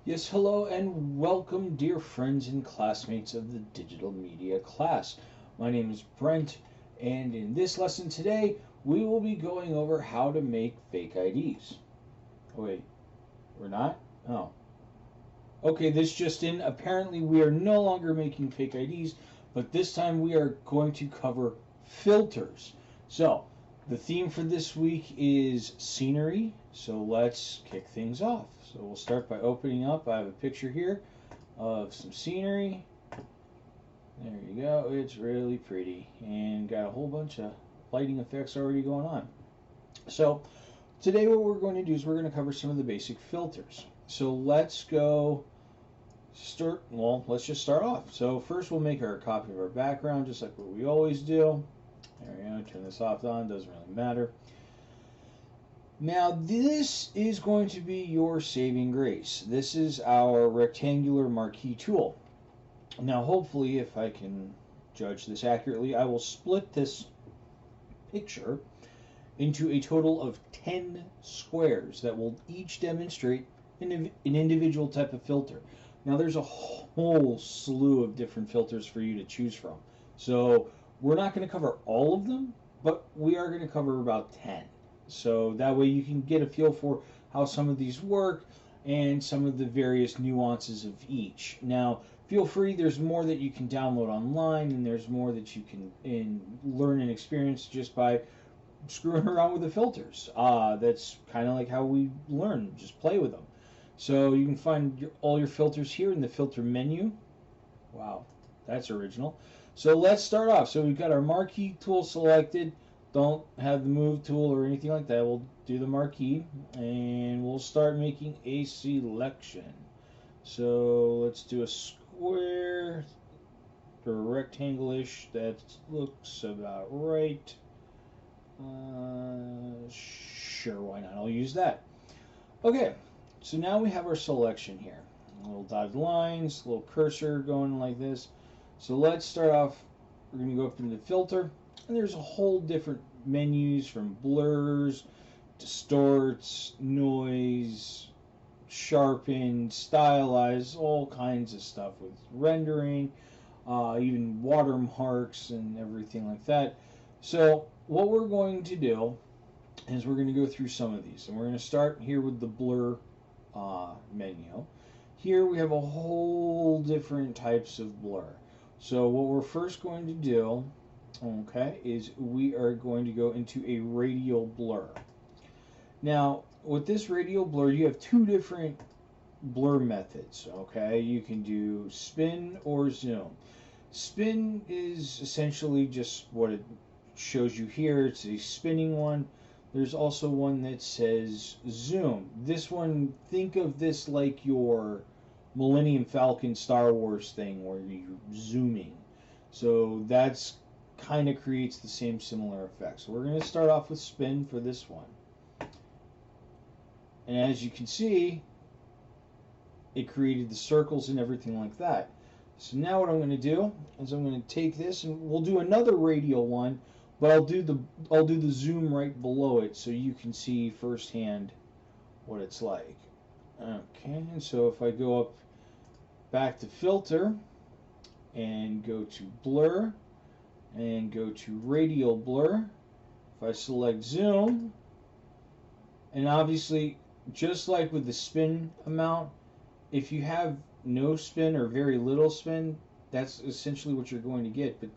Yes, hello and welcome, dear friends and classmates of the digital media class. My name is Brent, and in this lesson today, we will be going over how to make fake IDs. Oh, wait, we're not? Oh. Okay, this just in. Apparently, we are no longer making fake IDs, but this time we are going to cover filters. So, the theme for this week is scenery, so let's kick things off. So, we'll start by opening up. I have a picture here of some scenery. There you go. It's really pretty and got a whole bunch of lighting effects already going on. So, today what we're going to do is we're going to cover some of the basic filters. So, let's just start off. So first we'll make our copy of our background just like what we always do. There we go, turn this off on, doesn't really matter. Now this is going to be your saving grace. This is our rectangular marquee tool. Now hopefully, if I can judge this accurately, I will split this picture into a total of 10 squares that will each demonstrate an individual type of filter. Now there's a whole slew of different filters for you to choose from. So we're not going to cover all of them, but we are going to cover about 10. So that way you can get a feel for how some of these work and some of the various nuances of each. Now, feel free, there's more that you can download online, and there's more that you can learn and experience just by screwing around with the filters. That's kind of like how we learn, just play with them. So you can find all your filters here in the filter menu. Wow, that's original. So let's start off. So we've got our marquee tool selected. Don't have the move tool or anything like that. We'll do the marquee and we'll start making a selection. So let's do a square or rectangle-ish. That looks about right. Sure, why not? I'll use that. Okay, so now we have our selection here. Little dotted lines, little cursor going like this. So let's start off. We're going to go up into filter, and there's a whole different menus from blurs, distorts, noise, sharpen, stylize, all kinds of stuff with rendering, even watermarks and everything like that. So what we're going to do is we're going to go through some of these, and we're going to start here with the blur menu. Here we have a whole different types of blur. So what we're first going to do, okay, is we are going to go into a radial blur. Now with this radial blur, you have two different blur methods. Okay, you can do spin or zoom. Spin is essentially just what it shows you here. It's a spinning one. There's also one that says zoom. This one, think of this like your Millennium Falcon Star Wars thing where you're zooming. So that's kind of creates the same similar effect. So we're going to start off with spin for this one. And as you can see, it created the circles and everything like that. So now what I'm going to do is I'm going to take this and we'll do another radial one, but I'll do the zoom right below it so you can see firsthand what it's like. Okay, so if I go up back to filter and go to blur and go to radial blur, if I select zoom, and obviously just like with the spin amount, if you have no spin or very little spin, that's essentially what you're going to get. But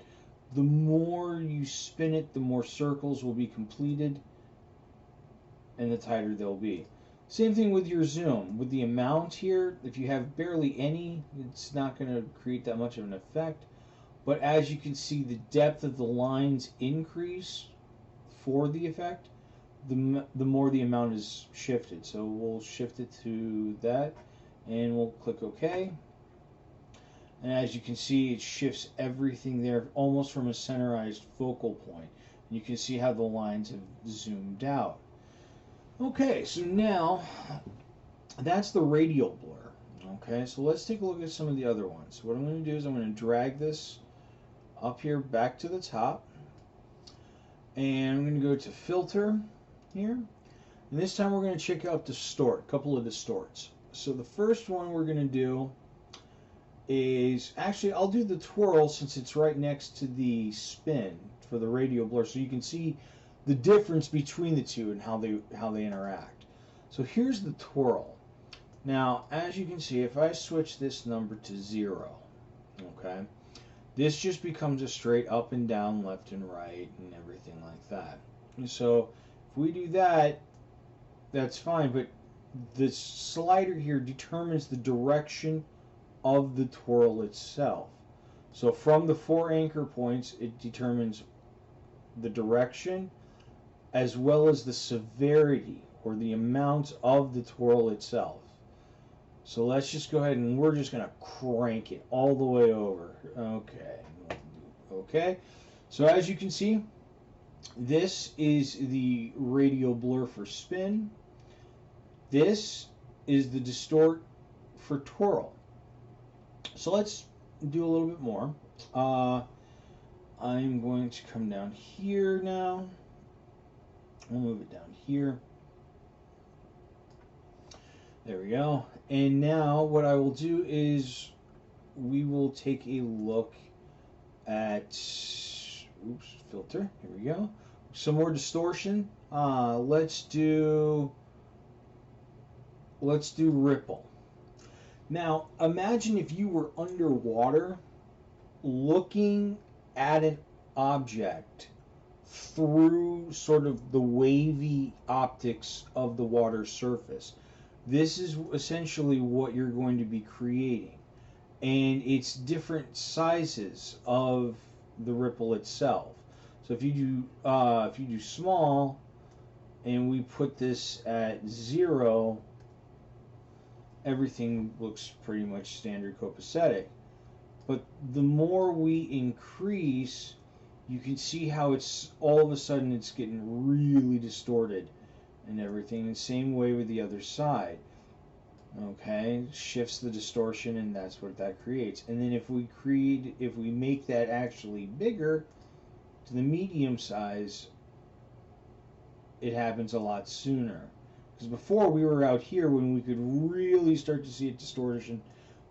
the more you spin it, the more circles will be completed and the tighter they'll be. Same thing with your zoom. With the amount here, if you have barely any, it's not going to create that much of an effect. But as you can see, the depth of the lines increase for the effect, the more the amount is shifted. So we'll shift it to that, and we'll click OK. And as you can see, it shifts everything there almost from a centerized focal point. You can see how the lines have zoomed out. Okay, so now that's the radial blur. Okay, so let's take a look at some of the other ones. What I'm going to do is I'm going to drag this up here back to the top. And I'm going to go to filter here. And this time we're going to check out distort, a couple of distorts. So the first one we're going to do is, actually I'll do the twirl since it's right next to the spin for the radial blur, so you can see the difference between the two and how they interact. So here's the twirl. Now, as you can see, if I switch this number to 0, okay, this just becomes a straight up and down, left and right, and everything like that. And so if we do that, that's fine, but the slider here determines the direction of the twirl itself. So from the 4 anchor points, it determines the direction as well as the severity or the amount of the twirl itself. So let's just go ahead and we're just going to crank it all the way over. Okay. So as you can see, this is the radial blur for spin. This is the distort for twirl. So let's do a little bit more. I'm going to come down here now. We'll move it down here. There we go. And now what I will do is we will take a look at, filter. Here we go. Some more distortion. Let's do ripple. Now imagine if you were underwater looking at an object through sort of the wavy optics of the water surface. This is essentially what you're going to be creating, and it's different sizes of the ripple itself. So if you do small, and we put this at 0, everything looks pretty much standard copacetic. But the more we increase, you can see how it's all of a sudden it's getting really distorted and everything. And same way with the other side. Okay, shifts the distortion, and that's what that creates. And then if we make that actually bigger to the medium size, it happens a lot sooner. Because before we were out here when we could really start to see a distortion,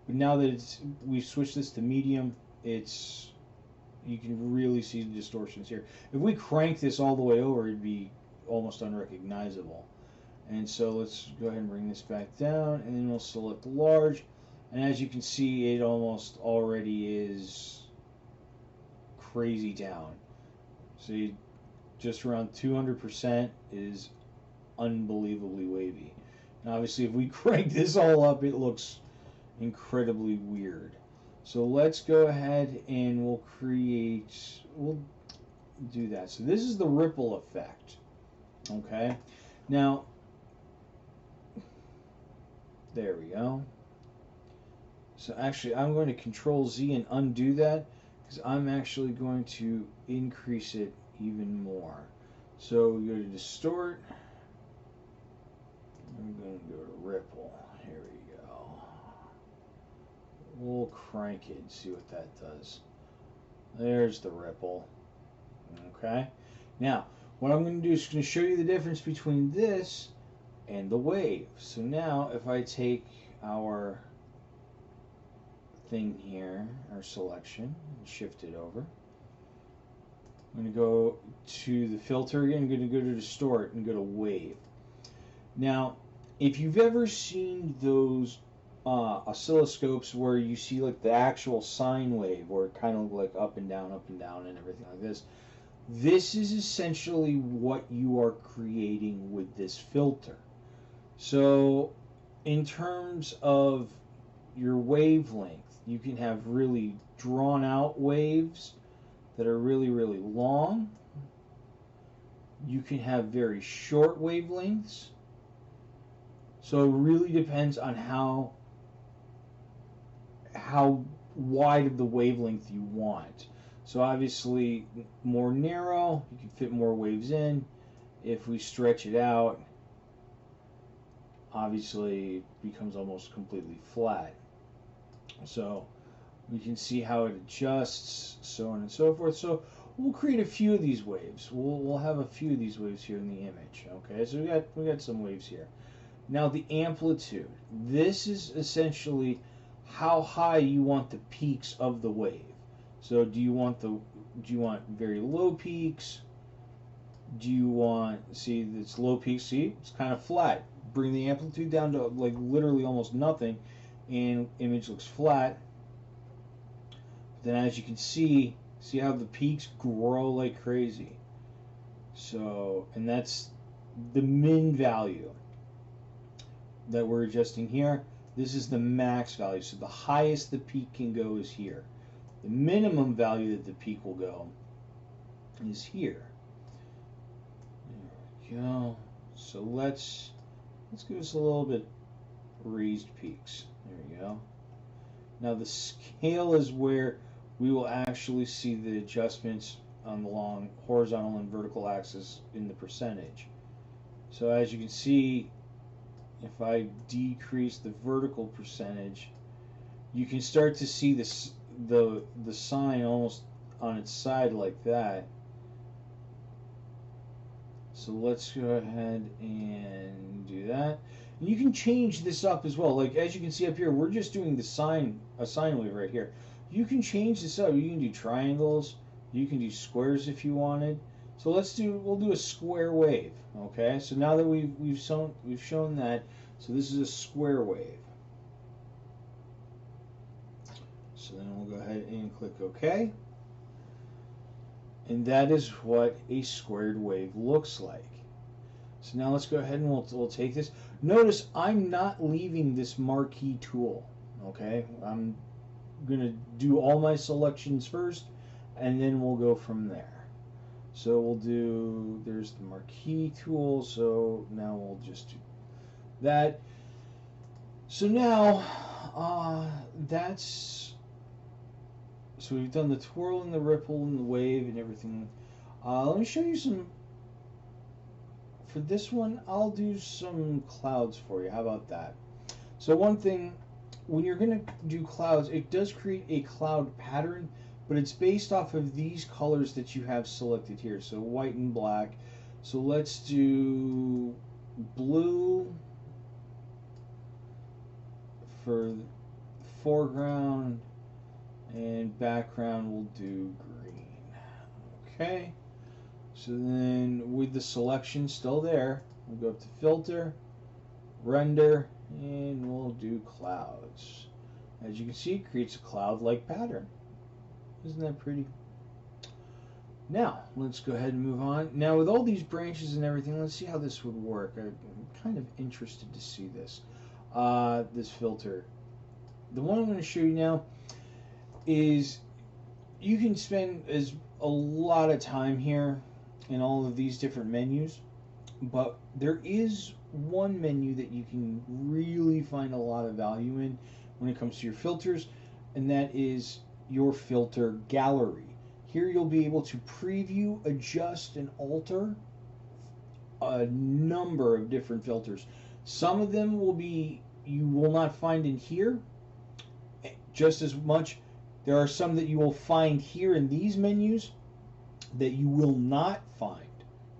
but now that we've switched this to medium, you can really see the distortions here. If we crank this all the way over, it'd be almost unrecognizable. And so let's go ahead and bring this back down, and then we'll select large. And as you can see, it almost already is crazy down. See, just around 200% is unbelievably wavy. And obviously, if we crank this all up, it looks incredibly weird. So let's go ahead and we'll do that. So this is the ripple effect. Okay. Now, there we go. So actually, I'm going to Control Z and undo that, because I'm actually going to increase it even more. So we go to distort. I'm going to go to ripple. Here we go. We'll crank it and see what that does. There's the ripple. Okay. Now, what I'm going to do is going to show you the difference between this and the wave. So now, if I take our thing here, our selection, and shift it over, I'm going to go to the filter again. I'm going to go to distort and go to wave. Now, if you've ever seen those oscilloscopes where you see like the actual sine wave, where it kind of like up and down and everything like this, this is essentially what you are creating with this filter. So in terms of your wavelength, you can have really drawn out waves that are really, really long. You can have very short wavelengths. So it really depends on how wide of the wavelength you want. So obviously, more narrow, you can fit more waves in. If we stretch it out, obviously it becomes almost completely flat. So we can see how it adjusts, so on and so forth. So we'll create a few of these waves. We'll have a few of these waves here in the image. Okay, so we got some waves here. Now the amplitude. This is essentially how high you want the peaks of the wave. So do you want very low peaks? Do you want, see, it's low peaks, see, it's kind of flat. Bring the amplitude down to like literally almost nothing, and image looks flat. Then as you can see how the peaks grow like crazy. So, and that's the min value that we're adjusting here. This is the max value. So the highest the peak can go is here. The minimum value that the peak will go is here. There we go. So let's give us a little bit raised peaks. There we go. Now the scale is where we will actually see the adjustments on the long horizontal and vertical axis in the percentage. So as you can see, if I decrease the vertical percentage, you can start to see this the sign almost on its side like that. So let's go ahead and do that. And you can change this up as well. Like as you can see up here, we're just doing a sine wave right here. You can change this up. You can do triangles. You can do squares if you wanted. So we'll do a square wave. Okay. So now that we've shown that. So this is a square wave. So then we'll go ahead and click OK. And that is what a squared wave looks like. So now let's go ahead and we'll take this. Notice I'm not leaving this marquee tool. Okay, I'm gonna do all my selections first, and then we'll go from there. So there's the marquee tool. So now we'll just do that. So now so we've done the twirl and the ripple and the wave and everything. Let me show you some. For this one, I'll do some clouds for you. How about that? So one thing, when you're going to do clouds, it does create a cloud pattern, but it's based off of these colors that you have selected here. So white and black. So let's do blue for foreground, and background we'll do green. Okay. So then with the selection still there, we'll go up to filter, render, and we'll do clouds. As you can see, it creates a cloud-like pattern. Isn't that pretty? Now, let's go ahead and move on. Now with all these branches and everything, let's see how this would work. I'm kind of interested to see this. This filter. The one I'm going to show you now is you can spend a lot of time here in all of these different menus, but there is one menu that you can really find a lot of value in when it comes to your filters, and that is your filter gallery. Here you'll be able to preview, adjust, and alter a number of different filters. Some of them you will not find in here just as much. There are some that you will find here in these menus that you will not find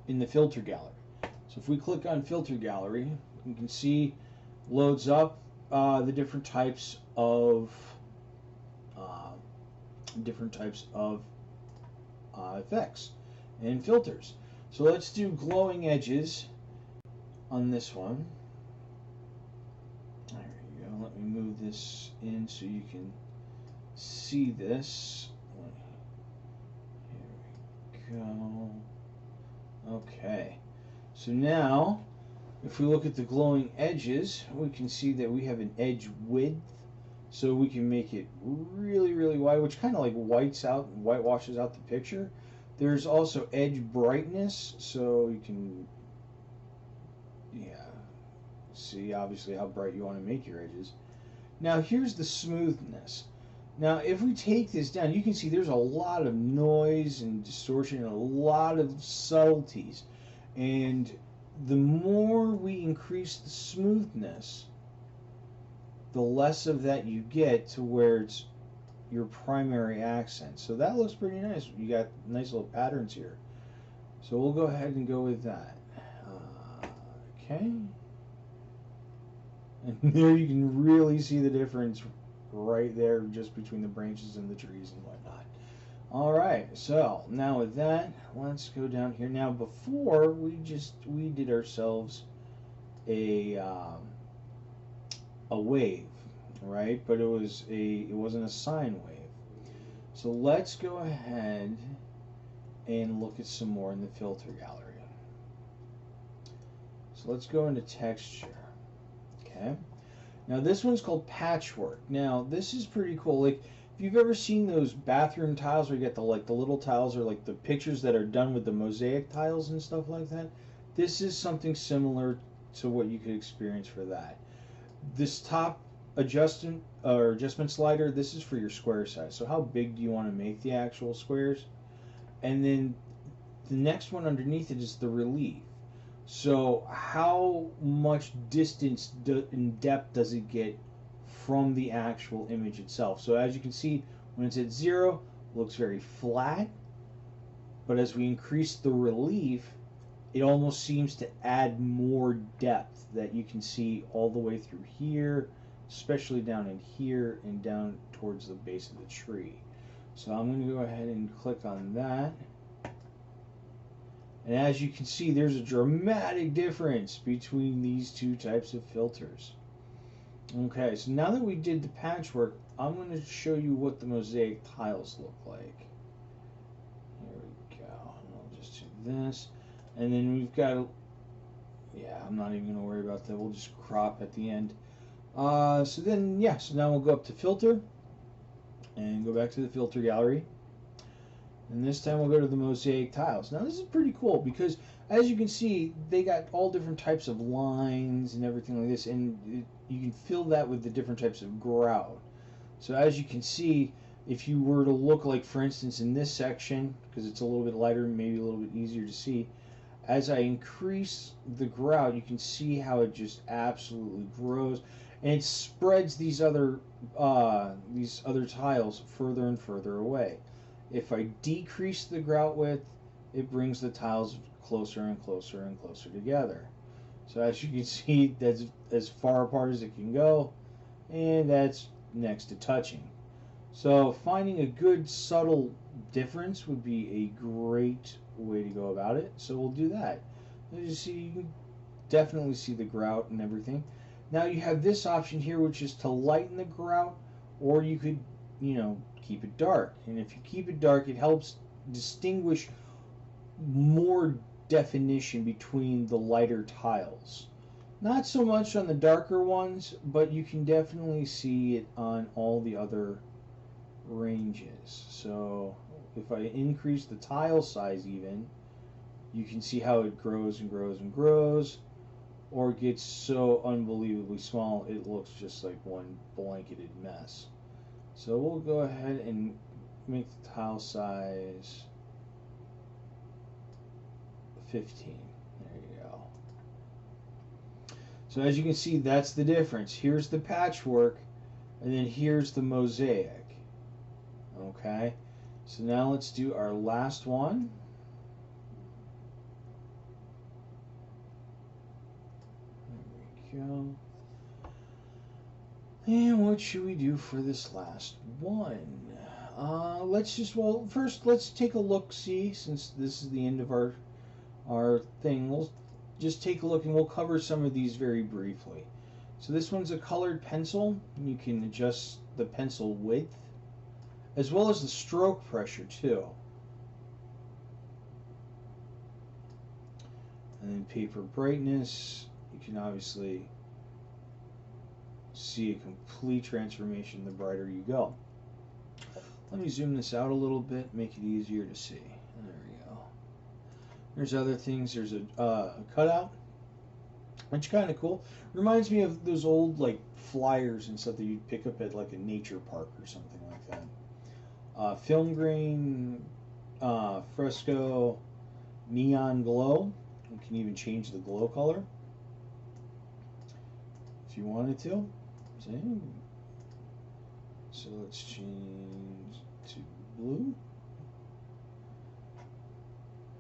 in the filter gallery. So if we click on filter gallery, you can see loads up the different types of effects and filters. So let's do glowing edges on this one. There you go. Let me move this in so you can see this. Here we go. Okay. So now, if we look at the glowing edges, we can see that we have an edge width. So we can make it really, really wide, which kind of like whitewashes out the picture. There's also edge brightness, so you can, see obviously how bright you want to make your edges. Now here's the smoothness. Now if we take this down, you can see there's a lot of noise and distortion and a lot of subtleties. And the more we increase the smoothness, the less of that you get to where it's your primary accent. So that looks pretty nice. You got nice little patterns here. So we'll go ahead and go with that. Okay. And there you can really see the difference right there just between the branches and the trees and whatnot. All right, so now with that, let's go down here. Now before we did ourselves a wave, right? But it wasn't a sine wave. So let's go ahead and look at some more in the filter gallery. So let's go into texture. Okay. Now this one's called patchwork. Now this is pretty cool. Like if you've ever seen those bathroom tiles where you get the little tiles or like the pictures that are done with the mosaic tiles and stuff like that, this is something similar to what you could experience for that. This top adjustment slider, this is for your square size. So how big do you want to make the actual squares? And then the next one underneath it is the relief. So how much distance in depth does it get from the actual image itself? So as you can see, when it's at 0, it looks very flat. But as we increase the relief, it almost seems to add more depth that you can see all the way through here, especially down in here and down towards the base of the tree. So I'm going to go ahead and click on that. And as you can see, there's a dramatic difference between these two types of filters. Okay, so now that we did the patchwork, I'm going to show you what the mosaic tiles look like. Here we go. And I'll just do this. And then we've got, yeah, I'm not even going to worry about that. We'll just crop at the end. So now we'll go up to filter and go back to the filter gallery. And this time we'll go to the mosaic tiles. Now this is pretty cool because as you can see, they got all different types of lines and everything like this, and you can fill that with the different types of grout. So as you can see, if you were to look like, for instance, in this section, because it's a little bit lighter, maybe a little bit easier to see, as I increase the grout, you can see how it just absolutely grows, and it spreads these other tiles further and further away. If I decrease the grout width, it brings the tiles closer and closer and closer together. So as you can see, that's as far apart as it can go, and that's next to touching. So finding a good subtle difference would be a great way to go about it. So we'll do that. As you see, you can definitely see the grout and everything. Now you have this option here, which is to lighten the grout, or you could, keep it dark. And if you keep it dark, it helps distinguish more definition between the lighter tiles. Not so much on the darker ones, but you can definitely see it on all the other ranges. So if I increase the tile size even, you can see how it grows and grows and grows, or gets so unbelievably small it looks just like one blanketed mess. So we'll go ahead and make the tile size 15. There you go. So as you can see, that's the difference. Here's the patchwork, and then here's the mosaic. Okay, so now let's do our last one. There we go. And what should we do for this last one? First let's take a look-see, since this is the end of our thing. We'll just take a look and we'll cover some of these very briefly. So this one's a colored pencil. You can adjust the pencil width as well as the stroke pressure too. And then paper brightness, you can obviously see a complete transformation the brighter you go. Let me zoom this out a little bit, make it easier to see. There we go. There's other things. There's a cutout, which is kind of cool. Reminds me of those old flyers and stuff that you'd pick up at a nature park or something like that. Film grain, fresco, neon glow. You can even change the glow color if you wanted to. So let's change to blue.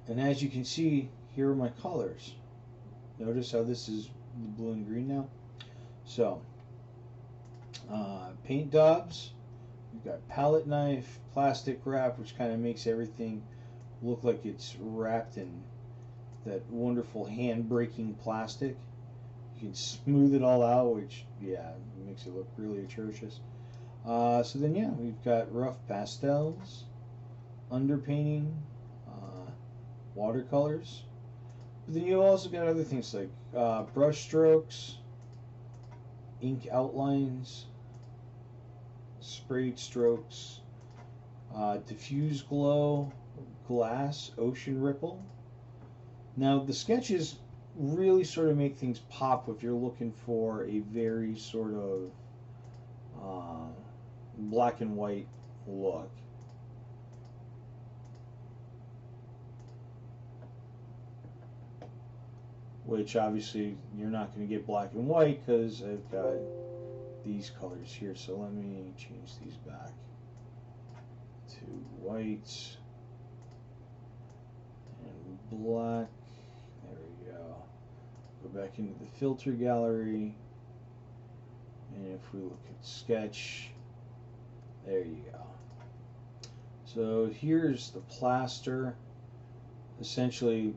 And as you can see, here are my colors. Notice how this is the blue and green now. So, paint daubs. We've got palette knife, plastic wrap, which kind of makes everything look like it's wrapped in that wonderful hand-breaking plastic. You can smooth it all out, which, yeah, makes it look really atrocious. So then, yeah, we've got rough pastels, underpainting, watercolors. But then you've also got other things like brush strokes, ink outlines, sprayed strokes, diffuse glow, glass, ocean ripple. Now the sketches really sort of make things pop if you're looking for a very sort of black and white look. Which obviously you're not going to get black and white because I've got these colors here. So let me change these back to white and black. There we go. Go back into the filter gallery, and if we look at sketch, there you go. So here's the plaster, essentially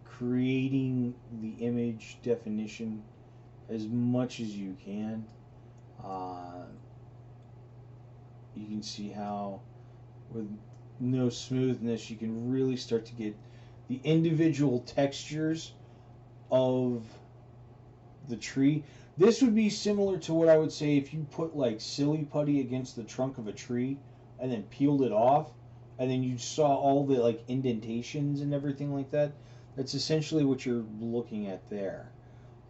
creating the image definition as much as you can. You can see how with no smoothness you can really start to get the individual textures of the tree. This would be similar to what I would say if you put like silly putty against the trunk of a tree and then peeled it off, and then you saw all the like indentations and everything like that. That's essentially what you're looking at there.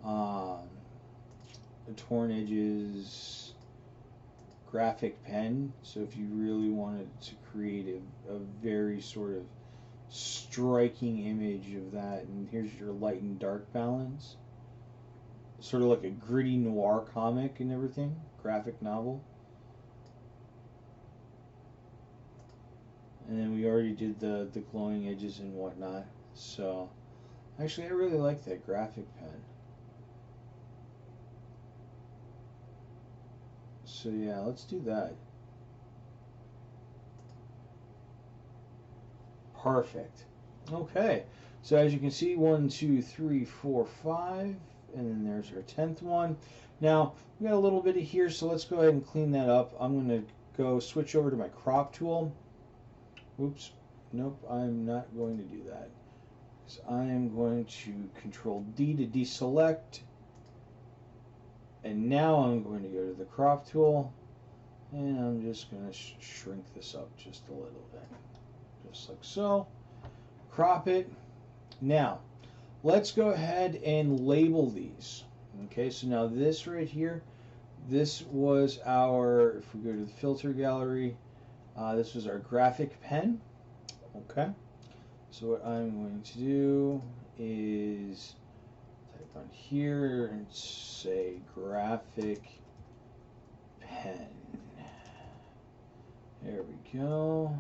The torn edges, graphic pen. So if you really wanted to create a very sort of striking image of that, and here's your light and dark balance. Sort of like a gritty noir comic and everything, graphic novel. And then we already did the glowing edges and whatnot. So, actually, I really like that graphic pen. So yeah, let's do that. Perfect. Okay. So as you can see, 1, 2, 3, 4, 5, and then there's our 10th one. Now we got a little bit of here, so let's go ahead and clean that up. I'm going to go switch over to my crop tool. Oops. Nope, I'm not going to do that. So I am going to Control D to deselect. And now I'm going to go to the crop tool, and I'm just going to shrink this up just a little bit. Just like so. Crop it. Now, let's go ahead and label these. Okay, so now this right here, this was our, if we go to the filter gallery, this was our graphic pen. Okay, so what I'm going to do is type on here and say graphic pen. There we go.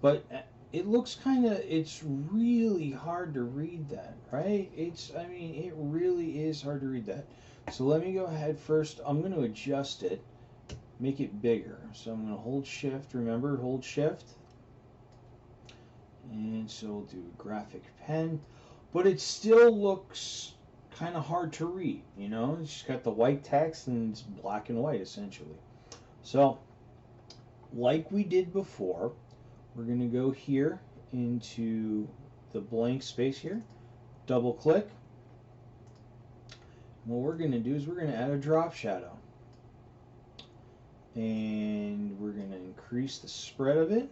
But it looks kind of, it's really hard to read that, right? I mean, it really is hard to read that. So let me go ahead first. I'm going to adjust it, make it bigger. So I'm going to hold shift. Remember, hold shift. And so we'll do a graphic pen. But it still looks kind of hard to read, you know? It's got the white text and it's black and white, essentially. So, like we did before, we're going to go here into the blank space here, double click. What we're going to do is we're going to add a drop shadow. And we're going to increase the spread of it.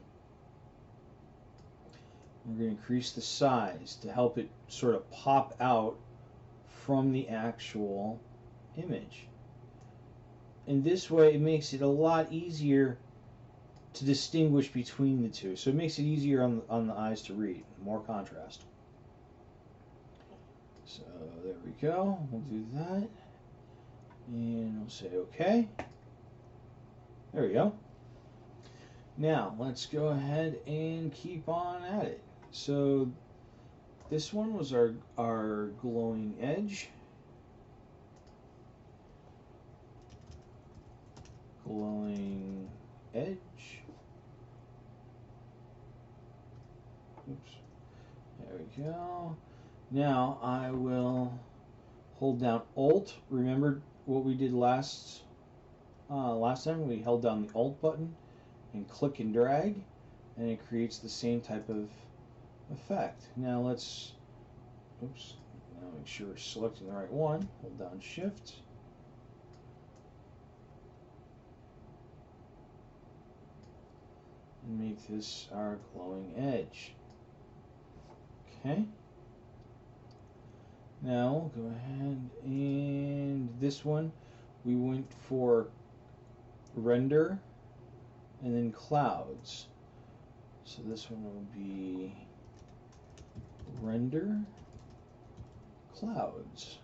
We're going to increase the size to help it sort of pop out from the actual image. And this way it makes it a lot easier to distinguish between the two. So it makes it easier on the eyes to read. More contrast. So there we go. We'll do that. And we'll say OK. There we go. Now let's go ahead and keep on at it. So this one was our glowing edge. edge. Oops. There we go. Now I will hold down Alt. Remember what we did last time? We held down the Alt button and click and drag, and it creates the same type of effect. Now let's, oops, now make sure we're selecting the right one. Hold down Shift. And make this our glowing edge. Okay. Now go ahead, and this one we went for render and then clouds. So this one will be render clouds.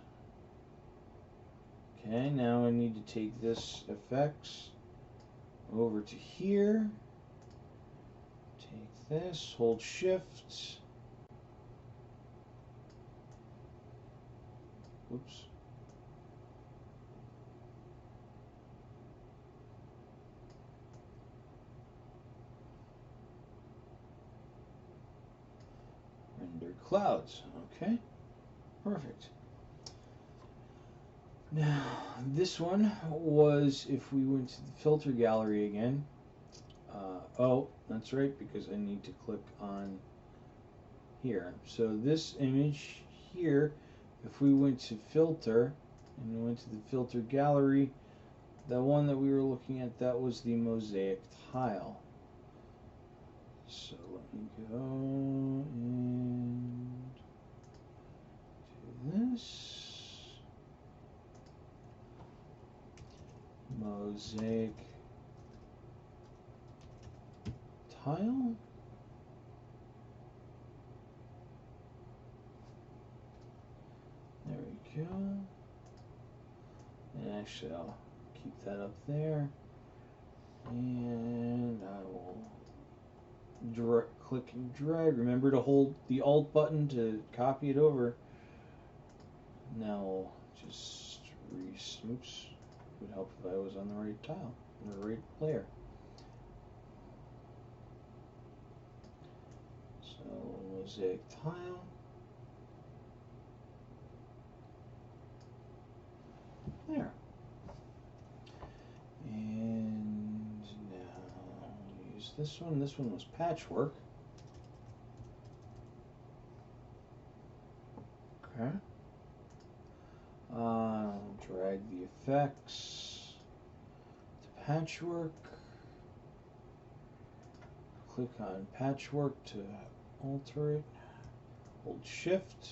Okay, now I need to take this effects over to here. Take this, hold Shift. Oops. Render clouds. Okay, perfect. Now, this one was if we went to the filter gallery again. Oh, that's right, because I need to click on here. So this image here, if we went to filter and we went to the filter gallery, the one that we were looking at, that was the mosaic tile. So let me go and do this. Mosaic tile. There we go. And actually, I'll keep that up there. And I will click and drag. Remember to hold the Alt button to copy it over. Now, just oops. It would help if I was on the right tile, on the right layer. So, mosaic tile. There. And now I'll use this one. This one was patchwork. Okay. Drag the effects to patchwork. Click on patchwork to alter it. Hold Shift.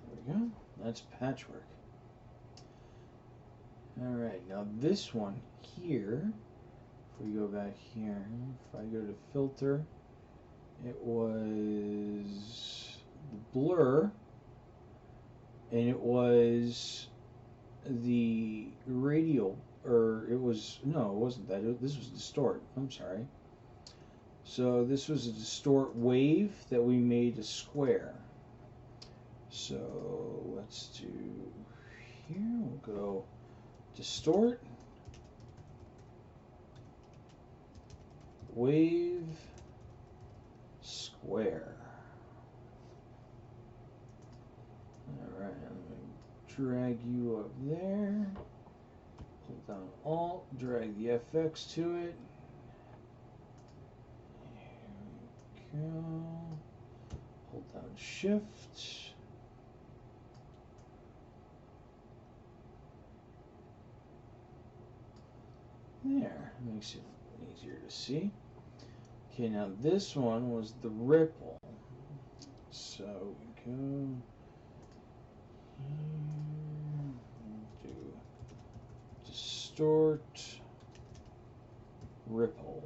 There we go. That's patchwork. Alright, now this one here, if we go back here, if I go to filter, it was the blur, and it was the radial, or it was, no, it wasn't that, this was distort, I'm sorry. So this was a distort wave that we made a square. So let's do here, we'll go distort, wave, square. Alright, I'm going to drag you up there. Hold down Alt, drag the FX to it. There we go. Hold down Shift. There, makes it easier to see. Okay, now this one was the ripple. So we go do distort, ripple.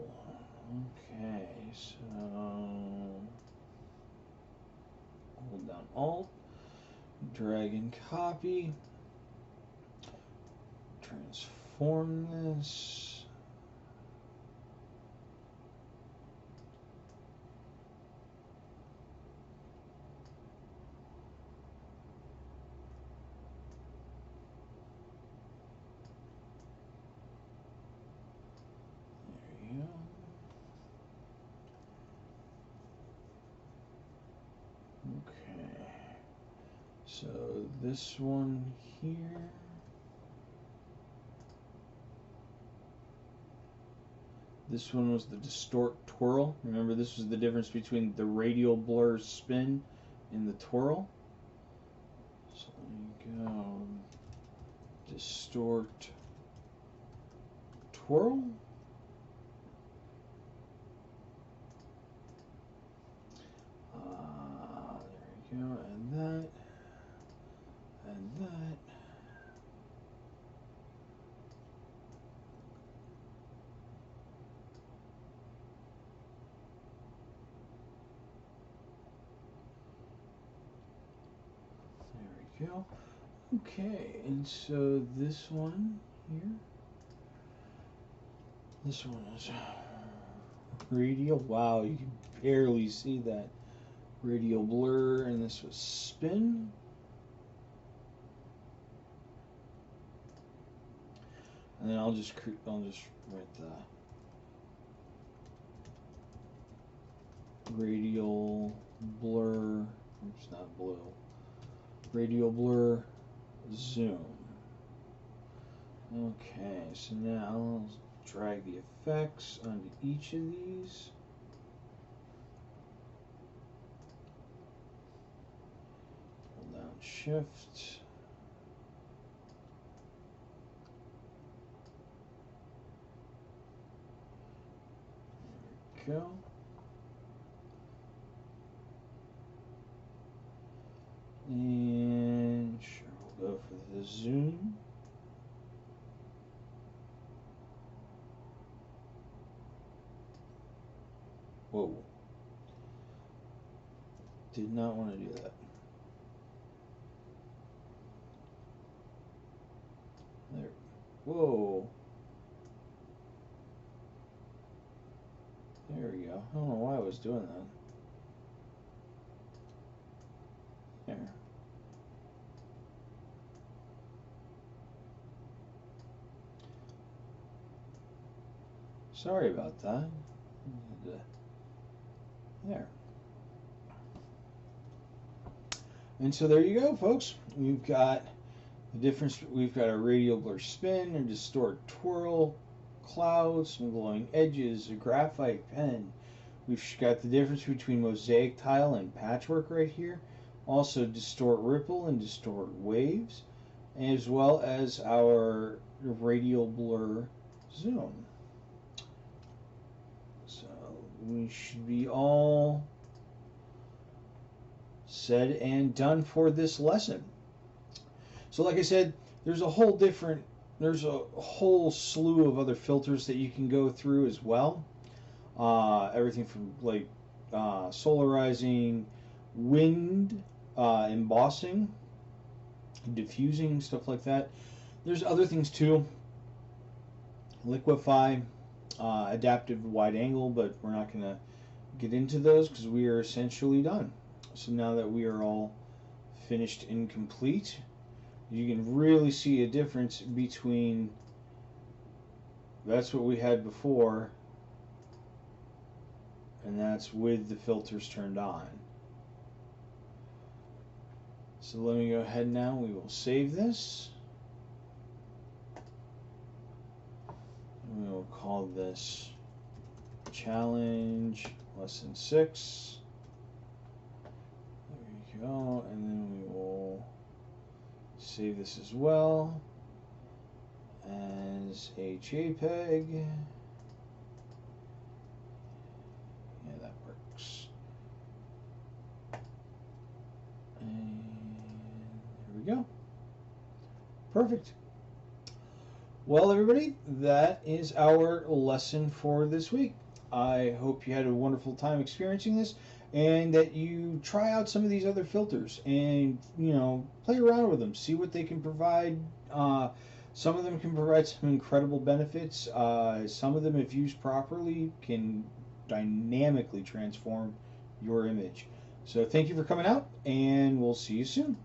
Okay, so hold down Alt, drag and copy, transform this. Okay. So this one here. This one was the distort twirl. Remember, this was the difference between the radial blur spin and the twirl. So let me go distort twirl. There we go, and that, and that. There we go. Okay, and so this one here, this one is radial. Wow, you can barely see that radial blur, and this was spin. And then I'll just write the radial blur. Oops, not blue. Radial blur zoom. Okay, so now I'll drag the effects onto each of these. Hold down Shift. There we go. And sure, we'll go for the zoom. Whoa. Did not want to do that. There. Whoa. There we go. I don't know why I was doing that. There. Sorry about that. There. And so there you go, folks. We've got the difference. We've got a radial blur spin, a distort twirl, clouds, some glowing edges, a graphite pen. We've got the difference between mosaic tile and patchwork right here. Also distort ripple and distort waves, as well as our radial blur zoom. So we should be all said and done for this lesson. So like I said, there's a whole slew of other filters that you can go through as well. Everything from like solarizing, wind, embossing, diffusing, stuff like that. There's other things too. Liquify, adaptive wide angle, but we're not going to get into those because we are essentially done. So now that we are all finished and complete, you can really see a difference between that's what we had before and that's with the filters turned on. So let me go ahead now. We will save this. We will call this challenge lesson 6. There we go. And then we will save this as well as a JPEG. Yeah, that works. And there we go. Perfect. Well, everybody, that is our lesson for this week. I hope you had a wonderful time experiencing this and that you try out some of these other filters and, you know, play around with them, see what they can provide. Some of them can provide some incredible benefits. Some of them, if used properly, can dynamically transform your image. So thank you for coming out, and we'll see you soon.